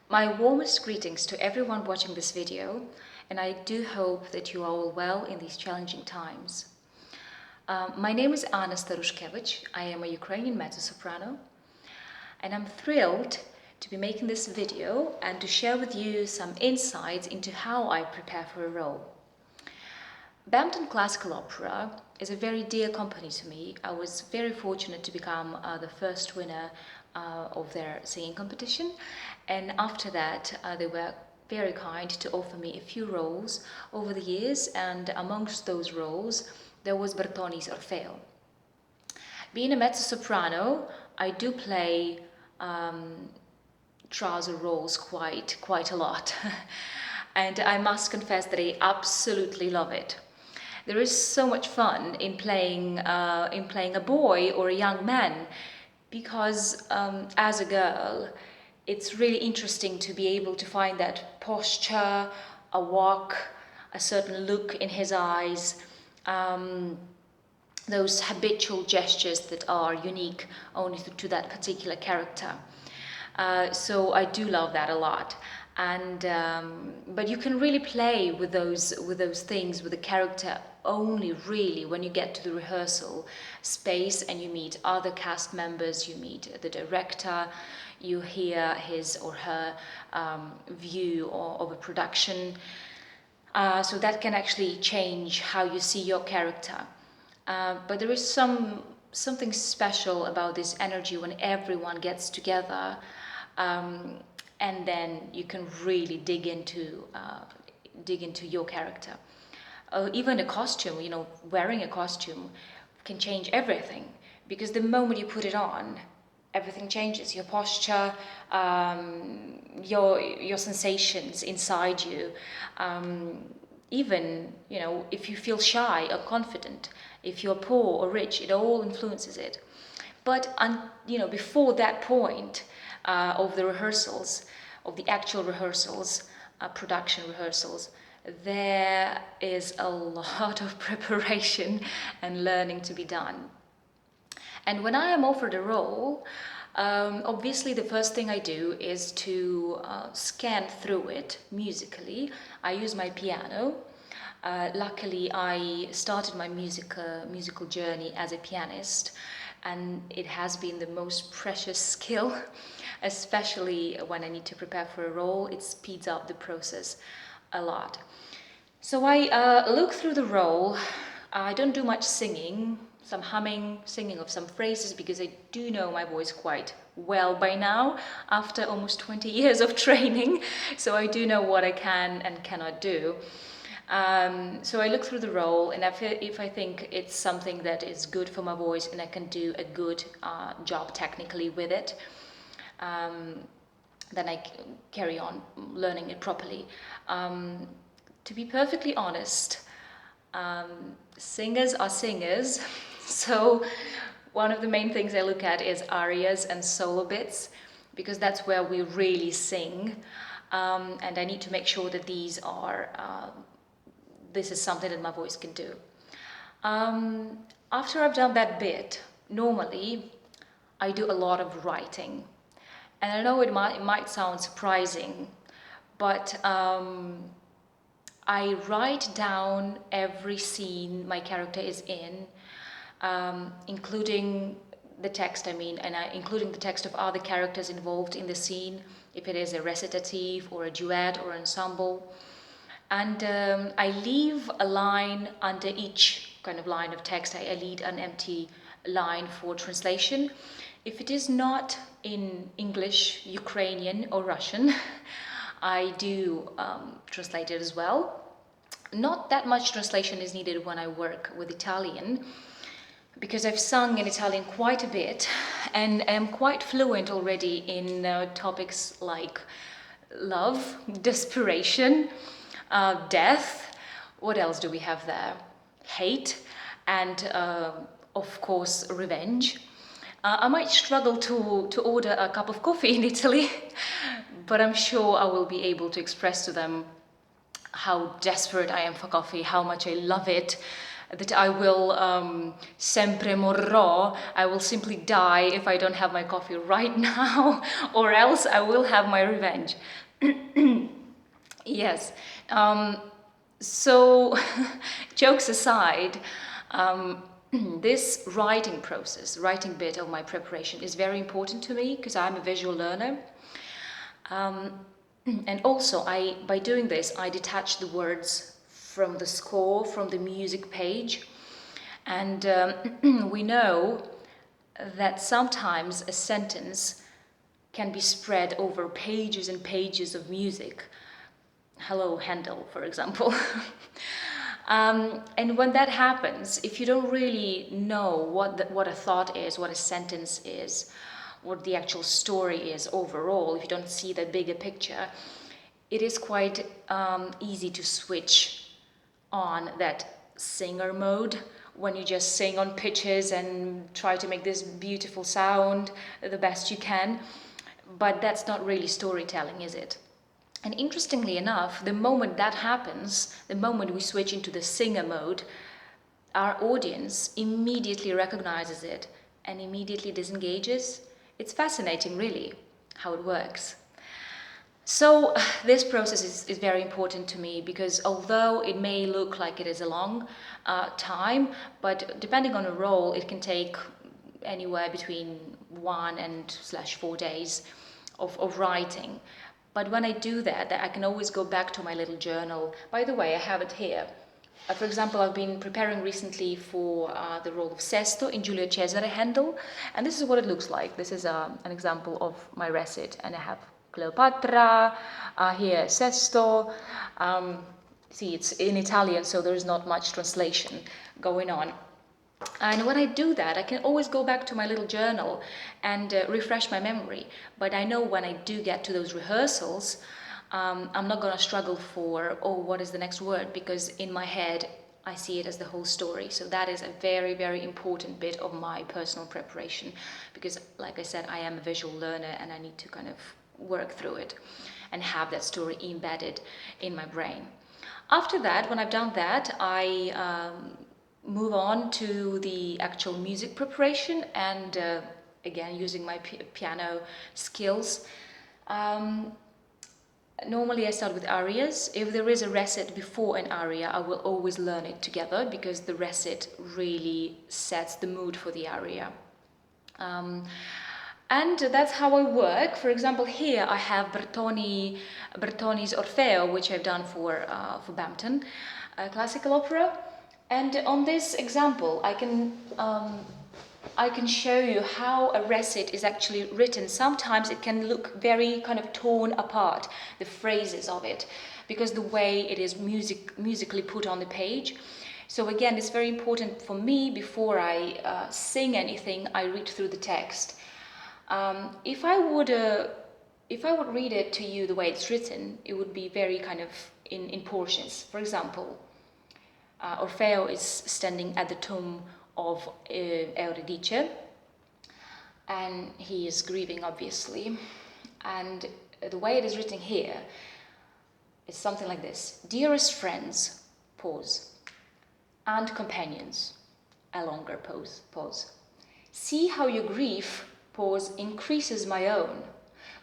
My warmest greetings to everyone watching this video, and I do hope that you are all well in these challenging times. My name is Starushkevych. I am a Ukrainian mezzo-soprano, and I'm thrilled to be making this video and to share with you some insights into how I prepare for a role. Bampton Classical Opera is a very dear company to me. I was very fortunate to become the first winner of their singing competition, and after that they were very kind to offer me a few roles over the years, and amongst those roles there was Bertoni's Orfeo. Being a mezzo-soprano, I do play trouser roles quite a lot and I must confess that I absolutely love it. There is so much fun in playing a boy or a young man, because as a girl, it's really interesting to be able to find that posture, a walk, a certain look in his eyes, those habitual gestures that are unique only to that particular character. So I do love that a lot. And but you can really play with those things, with the character, only really when you get to the rehearsal space and you meet other cast members, you meet the director, you hear his or her view of a production. So that can actually change how you see your character. But there is something special about this energy when everyone gets together. And then you can really dig into your character. Even a costume, wearing a costume can change everything, because the moment you put it on, everything changes. Your posture, your sensations inside you. Even, if you feel shy or confident, if you're poor or rich, it all influences it. But before that point of the rehearsals, of the actual rehearsals, production rehearsals, there is a lot of preparation and learning to be done. And when I am offered a role, obviously the first thing I do is to scan through it musically. I use my piano. Luckily, I started my musical journey as a pianist, and it has been the most precious skill, especially when I need to prepare for a role. It speeds up the process a lot. So I look through the role. I don't do much singing, some humming, singing of some phrases, because I do know my voice quite well by now, after almost 20 years of training. So I do know what I can and cannot do. So I look through the role, and if I think it's something that is good for my voice and I can do a good job technically with it, then I carry on learning it properly. To be perfectly honest, singers are singers, so one of the main things I look at is arias and solo bits, because that's where we really sing, and I need to make sure that this is something that my voice can do. After I've done that bit, normally I do a lot of writing. And I know it might sound surprising, but I write down every scene my character is in, including the text, including the text of other characters involved in the scene, if it is a recitative or a duet or ensemble. And I leave a line under each kind of line of text. I leave an empty line for translation. If it is not in English, Ukrainian or Russian, I do translate it as well. Not that much translation is needed when I work with Italian, because I've sung in Italian quite a bit and am quite fluent already in topics like love, desperation, death. What else do we have there? Hate, and of course revenge. I might struggle to order a cup of coffee in Italy, but I'm sure I will be able to express to them how desperate I am for coffee, how much I love it, that I will sempre morrò, I will simply die if I don't have my coffee right now, or else I will have my revenge. Yes. So, jokes aside, this writing process, writing bit of my preparation is very important to me because I'm a visual learner. And also, by doing this, I detach the words from the score, from the music page. And we know that sometimes a sentence can be spread over pages and pages of music. Hello, Handel, for example. And when that happens, if you don't really know what a thought is, what a sentence is, what the actual story is overall, if you don't see that bigger picture, it is quite easy to switch on that singer mode when you just sing on pitches and try to make this beautiful sound the best you can. But that's not really storytelling, is it? And interestingly enough, the moment that happens, the moment we switch into the singer mode, our audience immediately recognizes it and immediately disengages. It's fascinating, really, how it works. So this process is very important to me because although it may look like it is a long time, but depending on a role, it can take anywhere between 1 and/4 days of writing. But when I do that, I can always go back to my little journal. By the way, I have it here. For example, I've been preparing recently for the role of Sesto in Giulio Cesare Handel, and this is what it looks like. This is an example of my recit, and I have Cleopatra, here Sesto. See, it's in Italian, so there's not much translation going on. And when I do that, I can always go back to my little journal and refresh my memory. But I know when I do get to those rehearsals, I'm not going to struggle for, oh, what is the next word? Because in my head, I see it as the whole story. So that is a very, very important bit of my personal preparation. Because, like I said, I am a visual learner and I need to kind of work through it and have that story embedded in my brain. After that, when I've done that, I move on to the actual music preparation and again using my piano skills. Normally I start with arias. If there is a recit before an aria, I will always learn it together because the recit really sets the mood for the aria. And that's how I work. For example, here I have Bertoni's Orfeo, which I've done for Bampton classical opera. And on this example, I can show you how a recit is actually written. Sometimes it can look very kind of torn apart, the phrases of it, because the way it is musically put on the page. So again, it's very important for me, before I sing anything, I read through the text. If I would read it to you the way it's written, it would be very kind of in portions. For example, Orfeo is standing at the tomb of Euridice, and he is grieving, obviously. And the way it is written here is something like this: dearest friends, pause, and companions, a longer pause. See how your grief, pause, increases my own.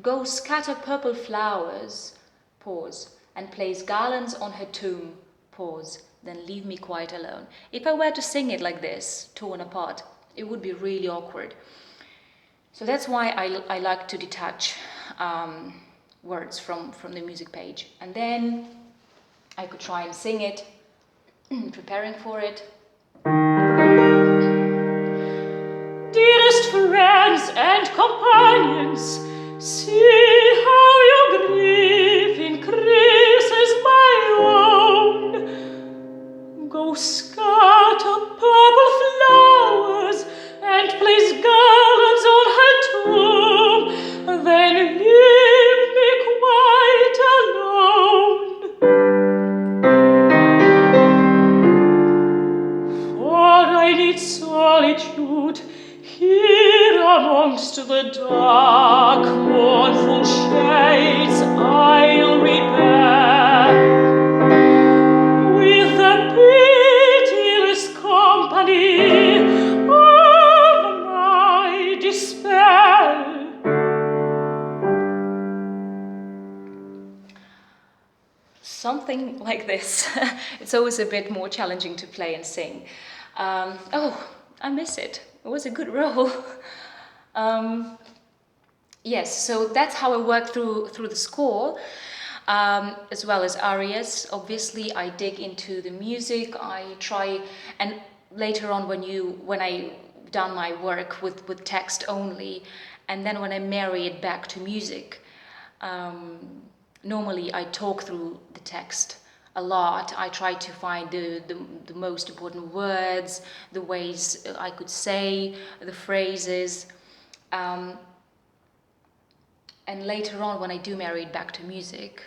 Go scatter purple flowers, pause, and place garlands on her tomb, pause, then leave me quite alone. If I were to sing it like this, torn apart, it would be really awkward. So that's why I like to detach words from the music page. And then I could try and sing it, preparing for it. Dearest friends and companions, see how your grief increases my own. Go scatter purple flowers and place garlands on her tomb, then leave me quite alone. For I need solitude here amongst the dark something like this. It's always a bit more challenging to play and sing. Oh, I miss it. It was a good role. Yes, so that's how I work through the score, as well as arias. Obviously, I dig into the music. I try, and later on, when I done my work with text only, and then when I marry it back to music, normally I talk through the text a lot. I try to find the most important words, the ways I could say the phrases. And later on, when I do marry it back to music,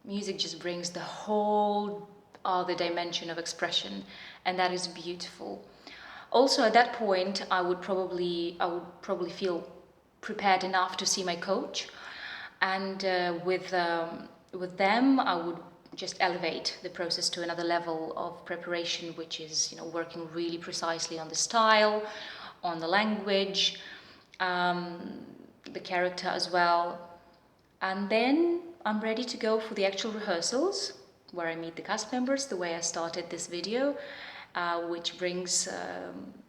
music just brings the whole other dimension of expression, and that is beautiful. Also, at that point, I would probably feel prepared enough to see my coach, and with them, I would just elevate the process to another level of preparation, which is, you know, working really precisely on the style, on the language, the character as well. And then I'm ready to go for the actual rehearsals, where I meet the cast members, the way I started this video, which brings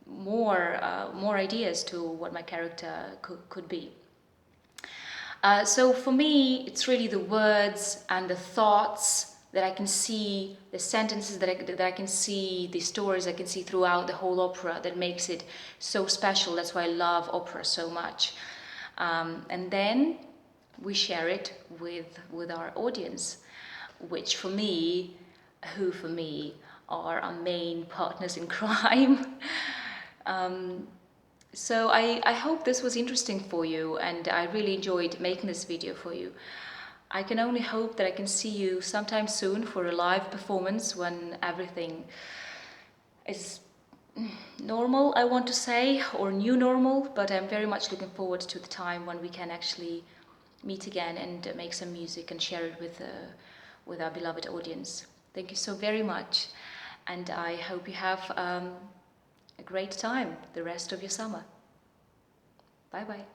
more ideas to what my character could be. So for me, it's really the words and the thoughts that I can see, the sentences that I can see, the stories I can see throughout the whole opera that makes it so special. That's why I love opera so much. And then we share it with our audience, which for me are our main partners in crime. So I hope this was interesting for you, and I really enjoyed making this video for you. I can only hope that I can see you sometime soon for a live performance when everything is normal, I want to say, or new normal, but I'm very much looking forward to the time when we can actually meet again and make some music and share it with our beloved audience. Thank you so very much, and I hope you have a great time the rest of your summer. Bye bye.